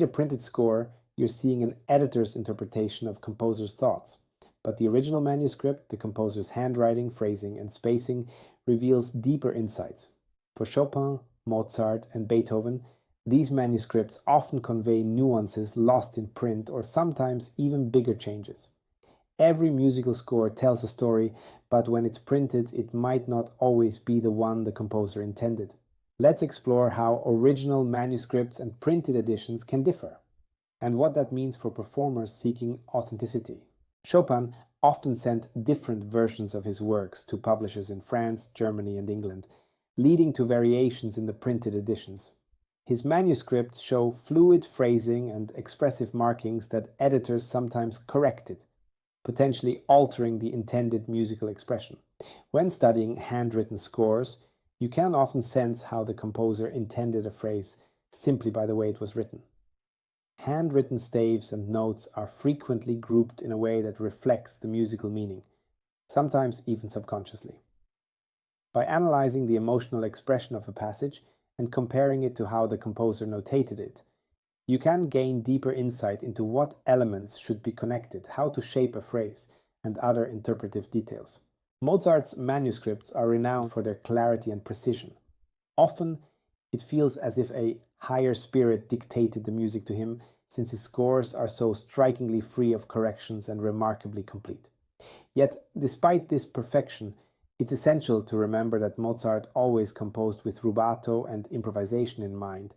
read a printed score, you're seeing an editor's interpretation of composer's thoughts. But the original manuscript, the composer's handwriting, phrasing, and spacing, reveals deeper insights. For Chopin, Mozart, and Beethoven, these manuscripts often convey nuances lost in print or sometimes even bigger changes. Every musical score tells a story, but when it's printed, it might not always be the one the composer intended. Let's explore how original manuscripts and printed editions can differ, and what that means for performers seeking authenticity. Chopin often sent different versions of his works to publishers in France, Germany, and England, leading to variations in the printed editions. His manuscripts show fluid phrasing and expressive markings that editors sometimes corrected, potentially altering the intended musical expression. When studying handwritten scores, you can often sense how the composer intended a phrase simply by the way it was written. Handwritten staves and notes are frequently grouped in a way that reflects the musical meaning, sometimes even subconsciously. By analyzing the emotional expression of a passage and comparing it to how the composer notated it, you can gain deeper insight into what elements should be connected, how to shape a phrase, and other interpretive details. Mozart's manuscripts are renowned for their clarity and precision. Often, it feels as if a higher spirit dictated the music to him, since his scores are so strikingly free of corrections and remarkably complete. Yet, despite this perfection, it's essential to remember that Mozart always composed with rubato and improvisation in mind.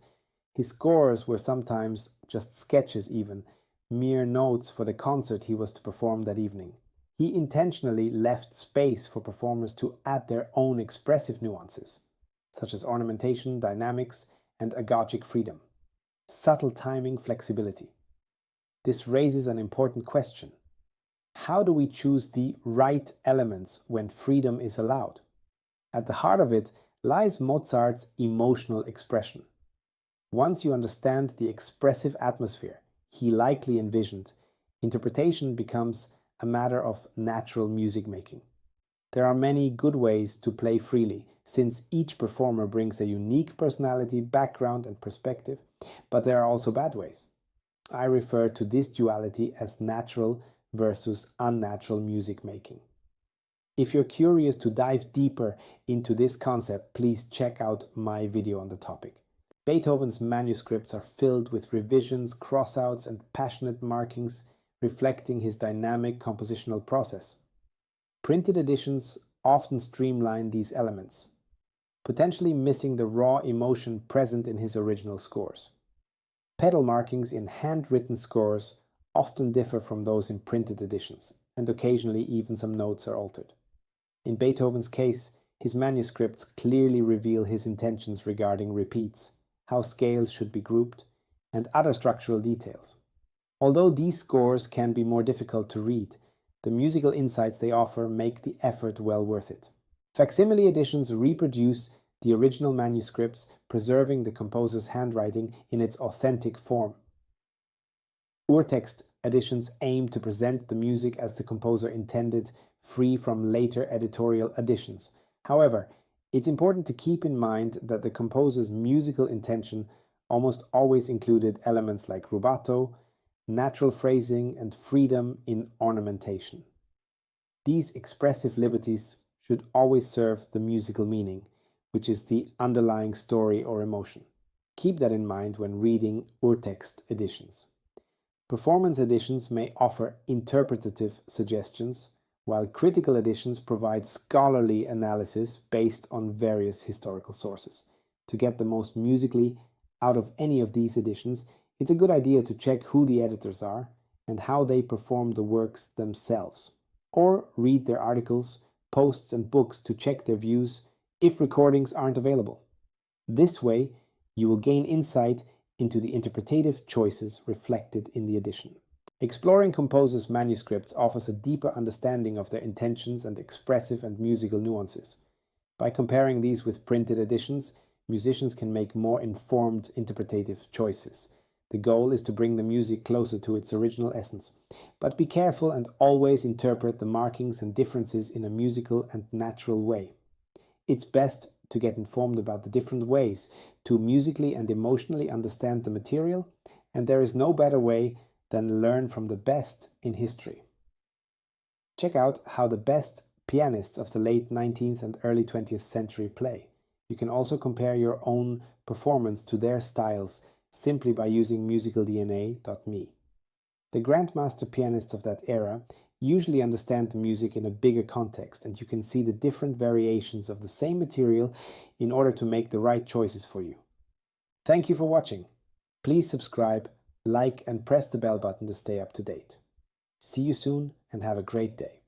His scores were sometimes just sketches even, mere notes for the concert he was to perform that evening. He intentionally left space for performers to add their own expressive nuances, such as ornamentation, dynamics, and agogic freedom. Subtle timing flexibility. This raises an important question. How do we choose the right elements when freedom is allowed? At the heart of it lies Mozart's emotional expression. Once you understand the expressive atmosphere he likely envisioned, interpretation becomes a matter of natural music making. There are many good ways to play freely, since each performer brings a unique personality, background, and perspective, but there are also bad ways. I refer to this duality as natural versus unnatural music making. If you're curious to dive deeper into this concept, please check out my video on the topic. Beethoven's manuscripts are filled with revisions, crossouts, and passionate markings, reflecting his dynamic compositional process. Printed editions often streamline these elements, potentially missing the raw emotion present in his original scores. Pedal markings in handwritten scores often differ from those in printed editions, and occasionally even some notes are altered. In Beethoven's case, his manuscripts clearly reveal his intentions regarding repeats, how scales should be grouped, and other structural details. Although these scores can be more difficult to read, the musical insights they offer make the effort well worth it. Facsimile editions reproduce the original manuscripts, preserving the composer's handwriting in its authentic form. Urtext editions aim to present the music as the composer intended, free from later editorial additions. However, it's important to keep in mind that the composer's musical intention almost always included elements like rubato, natural phrasing, and freedom in ornamentation. These expressive liberties should always serve the musical meaning, which is the underlying story or emotion. Keep that in mind when reading urtext editions. Performance editions may offer interpretative suggestions, while critical editions provide scholarly analysis based on various historical sources. To get the most musically out of any of these editions, it's a good idea to check who the editors are and how they perform the works themselves, or read their articles, posts, and books to check their views if recordings aren't available. This way, you will gain insight into the interpretative choices reflected in the edition. Exploring composers' manuscripts offers a deeper understanding of their intentions and expressive and musical nuances. By comparing these with printed editions, musicians can make more informed interpretative choices. The goal is to bring the music closer to its original essence. But be careful and always interpret the markings and differences in a musical and natural way. It's best to get informed about the different ways to musically and emotionally understand the material and there is no better way than learn from the best in history. Check out how the best pianists of the late 19th and early 20th century play. You can also compare your own performance to their styles simply by using musicaldna.me. The grandmaster pianists of that era usually understand the music in a bigger context, and you can see the different variations of the same material in order to make the right choices for you. Thank you for watching. Please subscribe, like, and press the bell button to stay up to date. See you soon and have a great day.